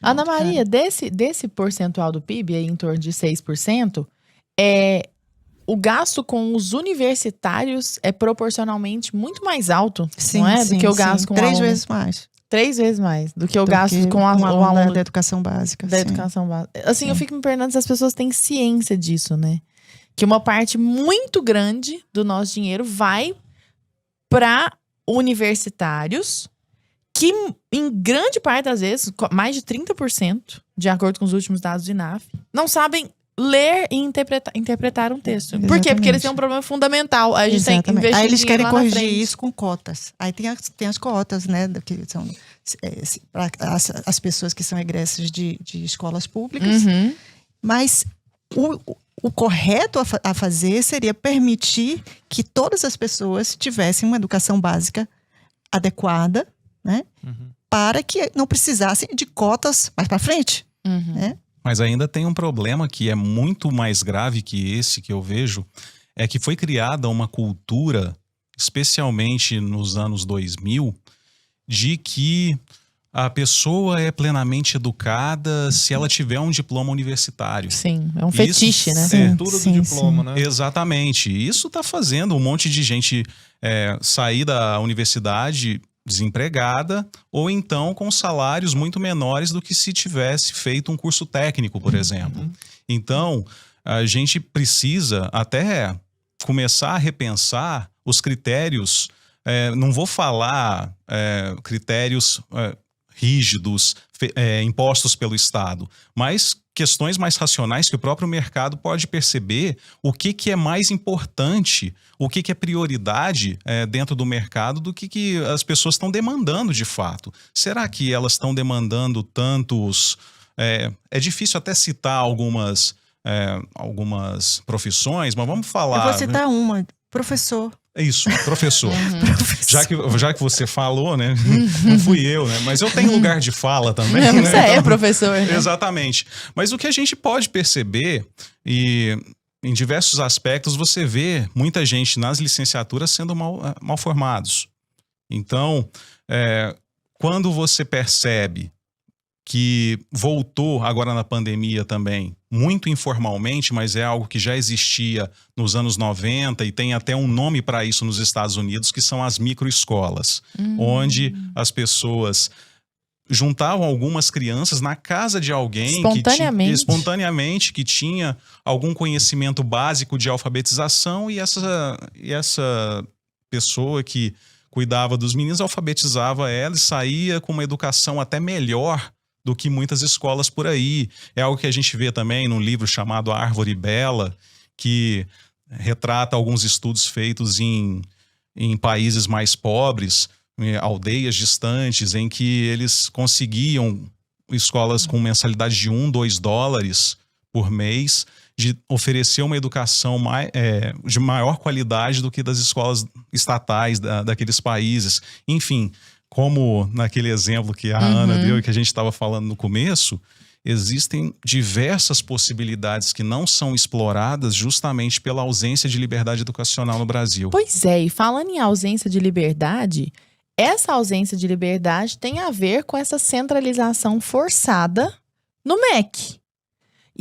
Ana Maria, desse percentual do PIB, aí em torno de 6%, o gasto com os universitários é proporcionalmente muito mais alto, Sim, não é? sim, do que o gasto sim. com o 3 aluno. vezes mais. 3 vezes mais do que o do gasto que com um o aluno da educação básica. da sim. educação básica. Assim, eu Sim. fico me perguntando se as pessoas têm ciência disso, né? Que uma parte muito grande do nosso dinheiro vai para universitários, que em grande parte das vezes, mais de 30%, de acordo com os últimos dados do INAF, não sabem ler e interpretar um texto. Por quê? Exatamente. Porque eles têm um problema fundamental. A gente tem que Exatamente. investir Aí eles dinheiro querem lá na corrigir frente. isso com cotas. Aí tem as cotas, né? Que são para as pessoas que são egressas de escolas públicas. Uhum. Mas o correto a fazer seria permitir que todas as pessoas tivessem uma educação básica adequada, né? Para que não precisassem de cotas mais para frente. Uhum. Né? Mas ainda tem um problema que é muito mais grave que esse que eu vejo, é que foi criada uma cultura, especialmente nos anos 2000, de que a pessoa é plenamente educada se ela tiver um diploma universitário. Sim, é um fetiche, né? Sim, Cultura sim, do diploma, né? Exatamente. Isso está fazendo um monte de gente sair da universidade desempregada ou então com salários muito menores do que se tivesse feito um curso técnico, por exemplo. Então, a gente precisa até começar a repensar os critérios. Não vou falar critérios rígidos impostos pelo Estado, mas questões mais racionais que o próprio mercado pode perceber o que é mais importante, o que é prioridade dentro do mercado do que as pessoas estão demandando de fato. Será que elas estão demandando tantos... É difícil até citar algumas profissões, mas vamos falar... Eu vou citar uma, professor. Isso, professor. Já que você falou, né? Não fui eu, né? Mas eu tenho lugar de fala também. Né? Você é professor, né? Exatamente. Mas o que a gente pode perceber, e em diversos aspectos, você vê muita gente nas licenciaturas sendo mal formados. Então, quando você percebe que voltou agora na pandemia também, muito informalmente, mas é algo que já existia nos anos 90 e tem até um nome para isso nos Estados Unidos, que são as microescolas, onde as pessoas juntavam algumas crianças na casa de alguém espontaneamente que tinha algum conhecimento básico de alfabetização e essa pessoa que cuidava dos meninos alfabetizava ela e saía com uma educação até melhor do que muitas escolas por aí. É algo que a gente vê também num livro chamado A Árvore Bela, que retrata alguns estudos feitos em países mais pobres, aldeias distantes, em que eles conseguiam escolas com mensalidade de $1, $2 por mês, de oferecer uma educação de maior qualidade do que das escolas estatais daqueles países. Enfim, como naquele exemplo que a Ana deu e que a gente estava falando no começo, existem diversas possibilidades que não são exploradas justamente pela ausência de liberdade educacional no Brasil. Pois é, e falando em ausência de liberdade, essa ausência de liberdade tem a ver com essa centralização forçada no MEC.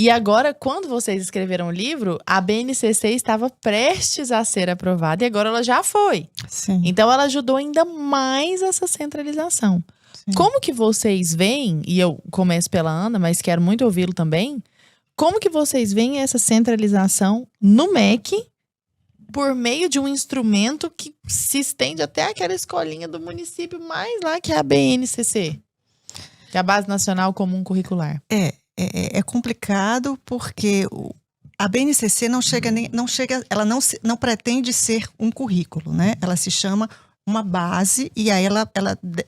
E agora, quando vocês escreveram o livro, a BNCC estava prestes a ser aprovada e agora ela já foi. Sim. Então, ela ajudou ainda mais essa centralização. Sim. Como que vocês veem, e eu começo pela Ana, mas quero muito ouvi-lo também, como que vocês veem essa centralização no MEC por meio de um instrumento que se estende até aquela escolinha do município mais lá, que é a BNCC, que é a Base Nacional Comum Curricular? É complicado porque a BNCC ela não pretende ser um currículo, né? Ela se chama uma base e aí ela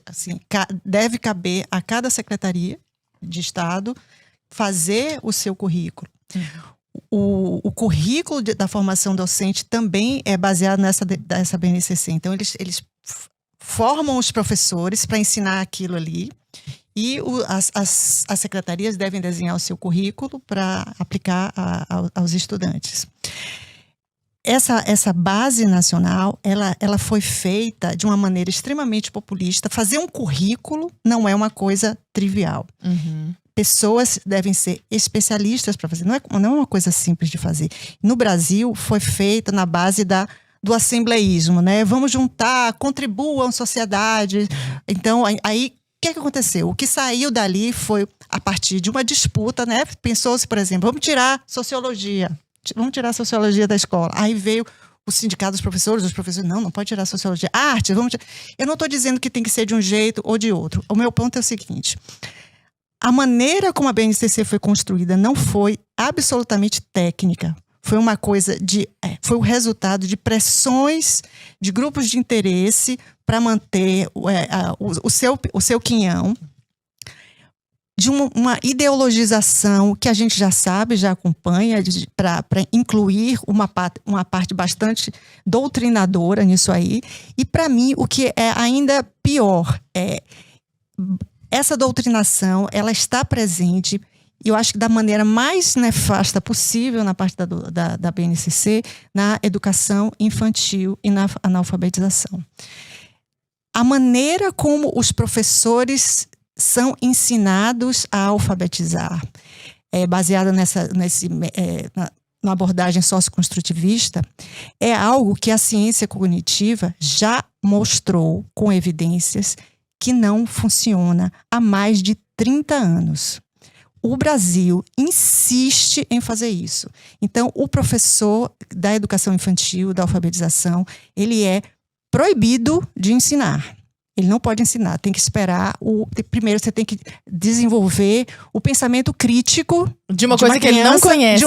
assim, deve caber a cada secretaria de Estado fazer o seu currículo. O currículo da formação docente também é baseado nessa BNCC. Então, eles formam os professores para ensinar aquilo ali. E as secretarias devem desenhar o seu currículo para aplicar aos estudantes. essa base nacional, ela foi feita de uma maneira extremamente populista. Fazer um currículo não é uma coisa trivial. Uhum. Pessoas devem ser especialistas para fazer. Não é uma coisa simples de fazer. No Brasil, foi feita na base do assembleísmo, né? Vamos juntar, contribuam sociedade. Então, aí, o que aconteceu? O que saiu dali foi, a partir de uma disputa, né? Pensou-se, por exemplo, vamos tirar sociologia da escola. Aí veio o sindicato dos professores, os professores, não pode tirar sociologia. Arte, vamos tirar. Eu não estou dizendo que tem que ser de um jeito ou de outro. O meu ponto é o seguinte: a maneira como a BNCC foi construída não foi absolutamente técnica. Foi uma coisa foi o resultado de pressões de grupos de interesse para manter o seu quinhão, de uma ideologização que a gente já sabe, já acompanha, para incluir uma parte bastante doutrinadora nisso aí. E, para mim, o que é ainda pior é essa doutrinação, ela está presente, eu acho que da maneira mais nefasta possível na parte da BNCC, na educação infantil e na analfabetização. A maneira como os professores são ensinados a alfabetizar, baseada na abordagem socioconstrutivista, é algo que a ciência cognitiva já mostrou com evidências que não funciona há mais de 30 anos. O Brasil insiste em fazer isso. Então, o professor da educação infantil, da alfabetização, ele é proibido de ensinar. Ele não pode ensinar, tem que esperar. Primeiro, você tem que desenvolver o pensamento crítico de uma coisa que ele não conhece.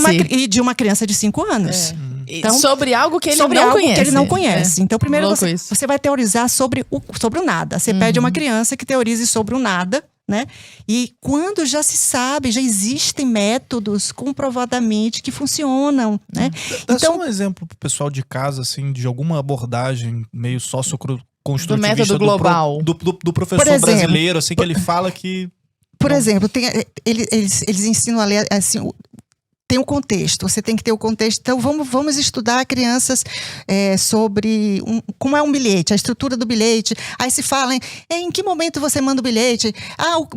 De uma criança de 5 anos. Então, sobre algo que ele não conhece. Que ele não conhece. Então, primeiro você vai teorizar sobre o nada. Você pede a uma criança que teorize sobre o nada, né? E quando já se sabe, já existem métodos comprovadamente que funcionam, né? Dá só um exemplo pro pessoal de casa, assim, de alguma abordagem meio socioconstrutivista do método global do professor brasileiro, assim, que ele fala que... Por exemplo, eles ensinam a ler, assim, tem um contexto, você tem que ter o contexto. Então, vamos estudar crianças sobre como é um bilhete, a estrutura do bilhete. Aí se fala em que momento você manda o bilhete,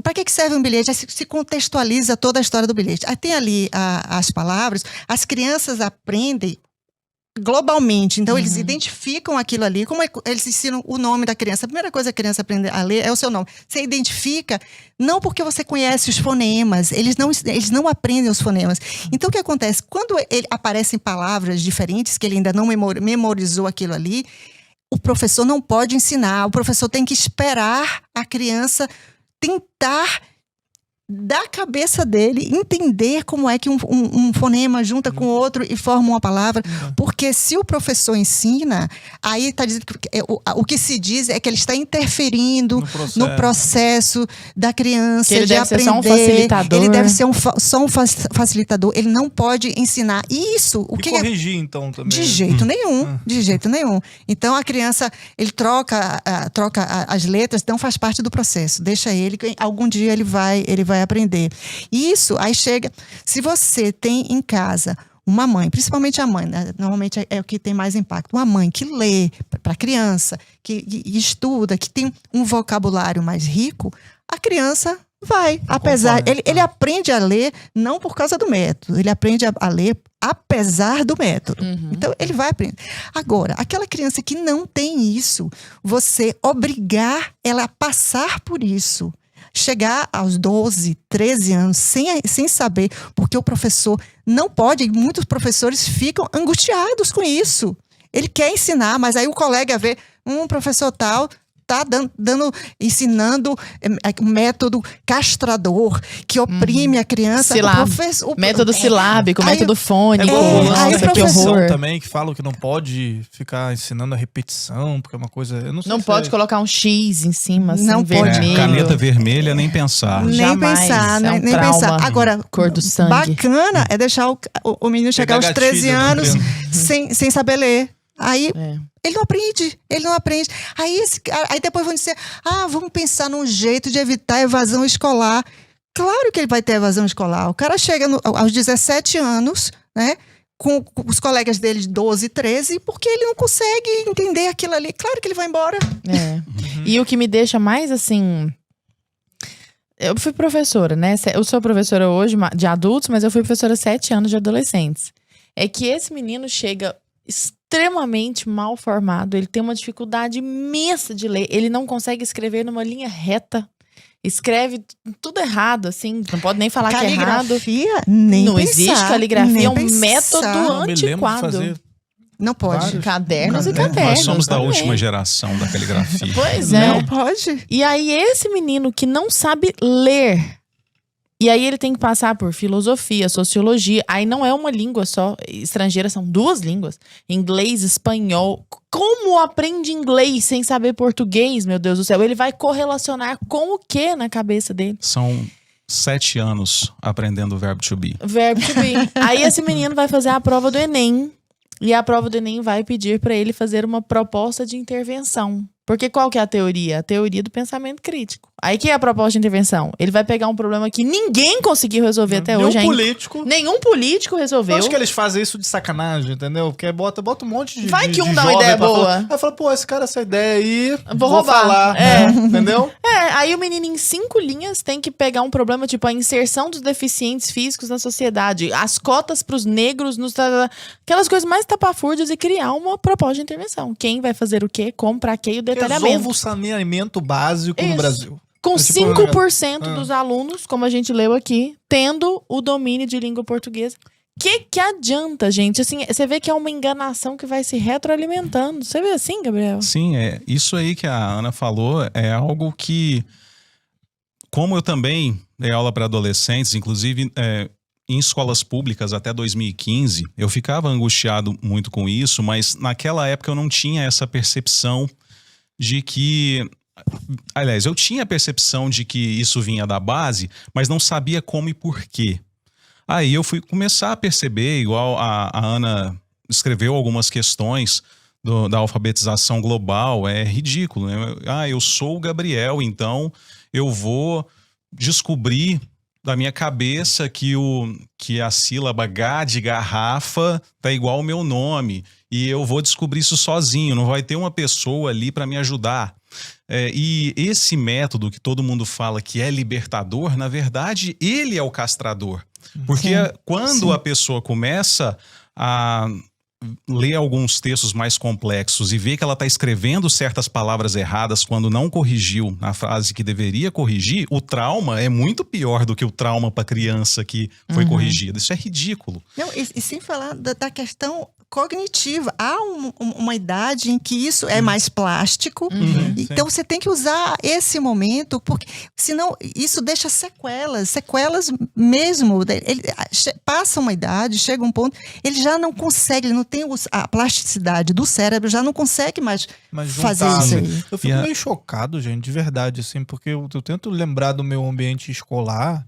para que serve um bilhete? Aí se contextualiza toda a história do bilhete. Aí tem ali as palavras, as crianças aprendem globalmente, então eles identificam aquilo ali, como eles ensinam o nome da criança. A primeira coisa que a criança aprende a ler é o seu nome. Você identifica, não porque você conhece os fonemas, eles não aprendem os fonemas. Então o que acontece? Quando aparecem palavras diferentes, que ele ainda não memorizou aquilo ali, o professor não pode ensinar, o professor tem que esperar a criança tentar da cabeça dele, entender como é que um fonema junta com outro e forma uma palavra. Porque se o professor ensina, aí está dizendo que o que se diz é que ele está interferindo no processo da criança, que ele de deve aprender. Ser só um facilitador. Ele deve ser só um facilitador. Ele não pode ensinar. Isso, corrigir, então, também. De jeito nenhum. De jeito nenhum. Então, a criança, ele troca as letras, não faz parte do processo. Deixa ele, que algum dia ele vai aprender. Isso, aí chega... Se você tem em casa uma mãe, principalmente a mãe, né? Normalmente é o que tem mais impacto, uma mãe que lê para a criança, que estuda, que tem um vocabulário mais rico, a criança vai. Apesar... Ele aprende a ler não por causa do método, ele aprende a ler apesar do método. Então, ele vai aprender. Agora, aquela criança que não tem isso, você obrigar ela a passar por isso, chegar aos 12, 13 anos sem saber, porque o professor não pode, e muitos professores ficam angustiados com isso. Ele quer ensinar, mas aí o colega vê, professor tal está ensinando um método castrador que oprime a criança. Método silábico, método fônico. Nossa, que horror. Também que falam que não pode ficar ensinando a repetição, porque é uma coisa... Eu não pode colocar um X em cima, assim, não vermelho. Caneta vermelha, nem pensar. Nem pensar. Agora, cor do sangue. Bacana é deixar o menino chegar aos 13 anos sem saber ler. Aí ele não aprende. Aí depois vão dizer, vamos pensar num jeito de evitar a evasão escolar. Claro que ele vai ter evasão escolar. O cara chega aos 17 anos, né, com os colegas dele de 12, 13, porque ele não consegue entender aquilo ali. Claro que ele vai embora. E o que me deixa mais assim... Eu fui professora, né? Eu sou professora hoje de adultos, mas eu fui professora 7 anos de adolescentes. É que esse menino chega extremamente mal formado, ele tem uma dificuldade imensa de ler, ele não consegue escrever numa linha reta. Escreve tudo errado, assim, não pode nem falar que é errado. Caligrafia, nem não pensar, existe caligrafia, é um pensar. método antiquado. Não pode. Vários. Cadernos e cadernos. Nós somos da também. última geração da caligrafia. Pois é. Não pode. E aí esse menino que não sabe ler, e aí ele tem que passar por filosofia, sociologia, aí não é uma língua só estrangeira, são 2 línguas, inglês, espanhol. Como aprende inglês sem saber português, meu Deus do céu? Ele vai correlacionar com o que na cabeça dele? São 7 anos aprendendo o verbo to be. Verbo to be. Aí esse menino vai fazer a prova do Enem. E a prova do Enem vai pedir para ele fazer uma proposta de intervenção. Porque qual que é a teoria? A teoria do pensamento crítico. Aí que é a proposta de intervenção? Ele vai pegar um problema que ninguém conseguiu resolver até hoje. Nenhum político resolveu. Eu acho que eles fazem isso de sacanagem, entendeu? Porque bota um monte de Vai que de um dá uma jovem ideia pra boa. falar. Aí fala, pô, esse cara, essa ideia aí, Vou roubar. falar. Entendeu? Aí o menino em 5 linhas tem que pegar um problema, tipo a inserção dos deficientes físicos na sociedade, as cotas pros negros, aquelas coisas mais tapafúrdias e criar uma proposta de intervenção. Quem vai fazer o quê, como, pra quê e o detalhamento. Resolva o saneamento básico no Brasil. Com É tipo 5% dos alunos, como a gente leu aqui, tendo o domínio de língua portuguesa. Que adianta, gente? Assim, você vê que é uma enganação que vai se retroalimentando. Você vê assim, Gabriel? Sim, isso aí que a Ana falou é algo que, como eu também dei aula para adolescentes, inclusive em escolas públicas até 2015, eu ficava angustiado muito com isso, mas naquela época eu não tinha essa percepção de que... Aliás, eu tinha a percepção de que isso vinha da base, mas não sabia como e por quê. Aí eu fui começar a perceber, igual a Ana escreveu algumas questões da alfabetização global, é ridículo, né? Eu sou o Gabriel, então eu vou descobrir da minha cabeça que a sílaba G de garrafa tá igual ao meu nome, e eu vou descobrir isso sozinho, não vai ter uma pessoa ali para me ajudar. E esse método que todo mundo fala que é libertador, na verdade, ele é o castrador. Porque quando a pessoa começa a ler alguns textos mais complexos e vê que ela está escrevendo certas palavras erradas quando não corrigiu na frase que deveria corrigir, o trauma é muito pior do que o trauma para a criança que foi corrigida. Isso é ridículo. Não, e sem falar da questão cognitiva. Há uma idade em que isso é mais plástico. Então você tem que usar esse momento, porque senão isso deixa sequelas mesmo. Ele passa uma idade, chega um ponto, ele já não consegue, ele não tem a plasticidade do cérebro, já não consegue mais fazer isso aí. Eu fico meio chocado, gente, de verdade, assim, porque eu tento lembrar do meu ambiente escolar.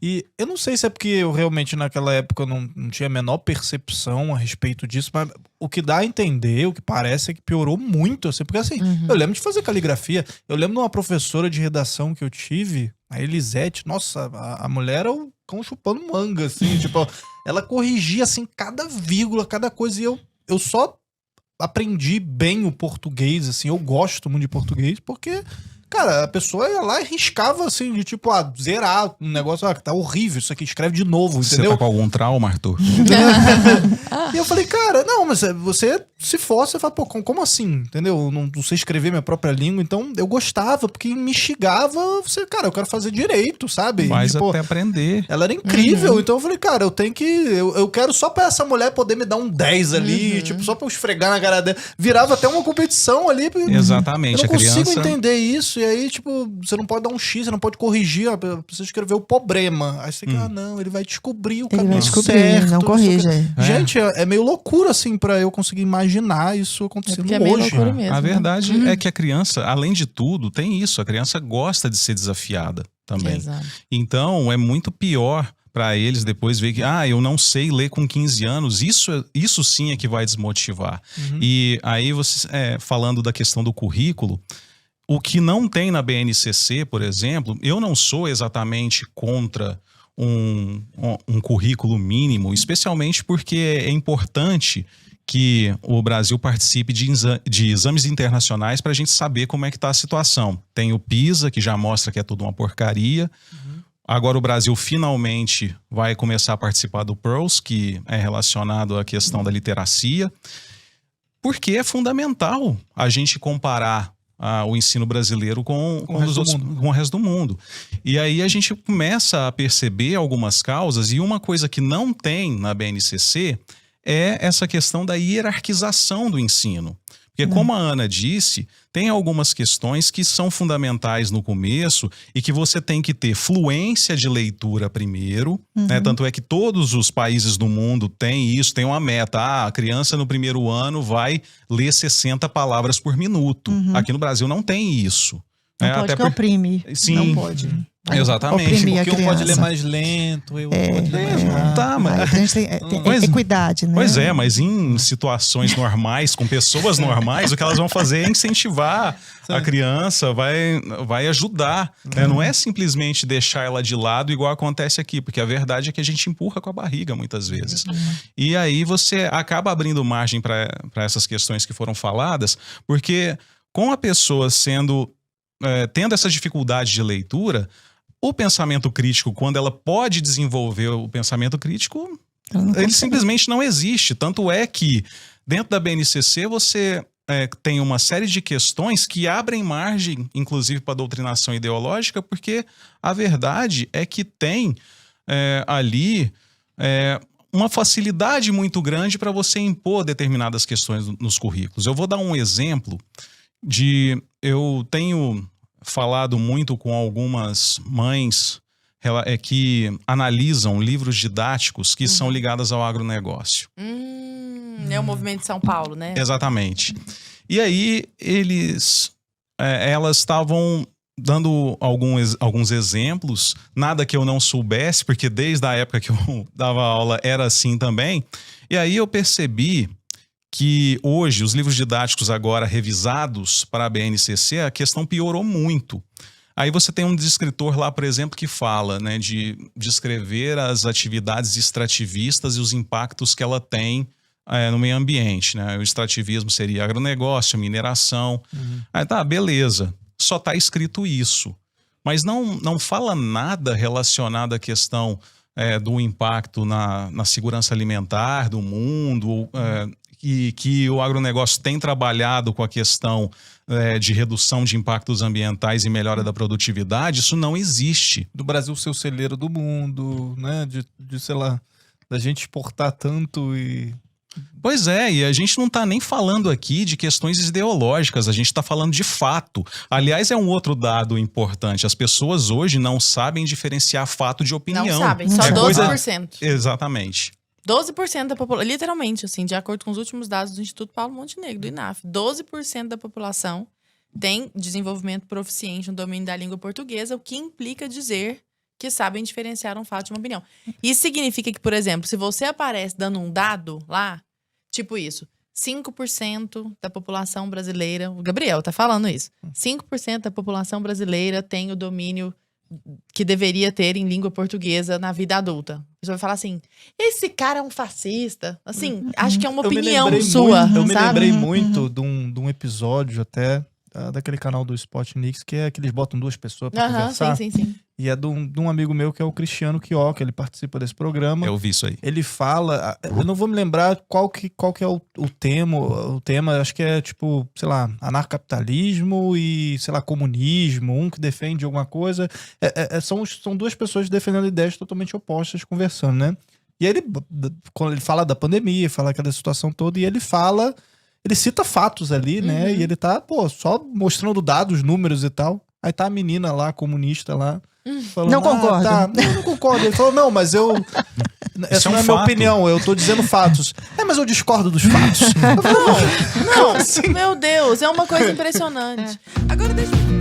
E eu não sei se é porque eu realmente naquela época não tinha a menor percepção a respeito disso, mas o que dá a entender, o que parece é que piorou muito, assim, porque assim, eu lembro de fazer caligrafia, eu lembro de uma professora de redação que eu tive, a Elisete, nossa, a mulher era o cão chupando manga, assim, tipo, ela corrigia, assim, cada vírgula, cada coisa, e eu só aprendi bem o português, assim, eu gosto muito de português, porque... Cara, a pessoa ia lá e riscava assim, de tipo, zerar um negócio, tá horrível, isso aqui, escreve de novo, entendeu? Você tá com algum trauma, Arthur? E eu falei, cara, não, mas você, se for, você fala, pô, como assim? Entendeu? Eu não sei escrever minha própria língua, então eu gostava, porque me instigava, cara, eu quero fazer direito, sabe? Mas tipo, até aprender. Ela era incrível, então eu falei, cara, eu tenho que, eu quero só pra essa mulher poder me dar um 10 ali, tipo, só pra eu esfregar na cara dela. Virava até uma competição ali. Exatamente, eu não a criança... consigo entender isso. E aí, tipo, você não pode dar um X, você não pode corrigir, precisa escrever o problema. Aí você fica, não, ele vai descobrir o caminho certo. Não corrige. Gente, é meio loucura, assim, pra eu conseguir imaginar isso acontecendo é meio hoje. loucura mesmo, a né? verdade é que a criança, além de tudo, tem isso. A criança gosta de ser desafiada também. Exato. Então, é muito pior para eles depois ver que, eu não sei ler com 15 anos, isso sim é que vai desmotivar. E aí, você falando da questão do currículo, o que não tem na BNCC, por exemplo, eu não sou exatamente contra um currículo mínimo, especialmente porque é importante que o Brasil participe de exames internacionais para a gente saber como é que está a situação. Tem o PISA, que já mostra que é tudo uma porcaria. Agora o Brasil finalmente vai começar a participar do PIRLS, que é relacionado à questão da literacia, porque é fundamental a gente comparar o ensino brasileiro com o resto do mundo. E aí a gente começa a perceber algumas causas, e uma coisa que não tem na BNCC é essa questão da hierarquização do ensino. Porque, como a Ana disse, tem algumas questões que são fundamentais no começo e que você tem que ter fluência de leitura primeiro, né? Tanto é que todos os países do mundo têm isso, tem uma meta. A criança no primeiro ano vai ler 60 palavras por minuto. Aqui no Brasil não tem isso. Não pode, até que oprime. Sim. Não pode. Exatamente. Porque um pode ler mais lento, eu pode ler mais rápido. Tá, mas... A gente tem equidade, né? Pois é, mas em situações normais, com pessoas normais, o que elas vão fazer é incentivar a criança, vai ajudar. Né? Não é simplesmente deixar ela de lado, igual acontece aqui, porque a verdade é que a gente empurra com a barriga muitas vezes. E aí você acaba abrindo margem para essas questões que foram faladas, porque com a pessoa tendo essa dificuldade de leitura, o pensamento crítico, quando ela pode desenvolver o pensamento crítico, ele simplesmente não existe. Tanto é que dentro da BNCC você tem uma série de questões que abrem margem, inclusive para a doutrinação ideológica, porque a verdade é que tem ali uma facilidade muito grande para você impor determinadas questões nos currículos. Eu vou dar um exemplo eu tenho falado muito com algumas mães que analisam livros didáticos que são ligados ao agronegócio. É o movimento de São Paulo, né? Exatamente. E aí elas estavam dando alguns exemplos, nada que eu não soubesse, porque desde a época que eu dava aula era assim também. E aí eu percebi que hoje, os livros didáticos agora revisados para a BNCC, a questão piorou muito. Aí você tem um descritor lá, por exemplo, que fala, né, de descrever as atividades extrativistas e os impactos que ela tem no meio ambiente. Né? O extrativismo seria agronegócio, mineração. Aí tá, beleza. Só está escrito isso. Mas não fala nada relacionado à questão do impacto na segurança alimentar do mundo, e que o agronegócio tem trabalhado com a questão de redução de impactos ambientais e melhora da produtividade. Isso não existe. Do Brasil ser o celeiro do mundo, né? De sei lá, da gente exportar tanto e... Pois é, e a gente não está nem falando aqui de questões ideológicas, a gente está falando de fato. Aliás, é um outro dado importante. As pessoas hoje não sabem diferenciar fato de opinião. Não sabem, só 12%. Exatamente. 12% da população, literalmente, assim, de acordo com os últimos dados do Instituto Paulo Montenegro, do INAF, 12% da população tem desenvolvimento proficiente no domínio da língua portuguesa, o que implica dizer que sabem diferenciar um fato de uma opinião. Isso significa que, por exemplo, se você aparece dando um dado lá, tipo isso, 5% da população brasileira, o Gabriel tá falando isso, 5% da população brasileira tem o domínio que deveria ter em língua portuguesa na vida adulta. A pessoa vai falar assim, esse cara é um fascista. Assim, acho que é uma opinião sua. Eu me lembrei muito de um episódio até daquele canal do Spotnix, que é que eles botam duas pessoas pra conversar. Sim. E é de um amigo meu que é o Cristiano Quioca, ele participa desse programa. Eu vi isso aí. Ele fala, eu não vou me lembrar qual que é o tema, acho que é tipo, sei lá, anarcapitalismo e, sei lá, comunismo, um que defende alguma coisa. São duas pessoas defendendo ideias totalmente opostas conversando, né? E aí quando ele fala da pandemia, fala aquela situação toda, e ele cita fatos ali, né? E ele tá, só mostrando dados, números e tal. Aí tá a menina lá, comunista lá, falando, não concordo. Não concordo. Ele falou, não, mas essa não é a minha opinião, eu tô dizendo fatos. Mas eu discordo dos fatos. Não, meu Deus, é uma coisa impressionante. Agora deixa eu...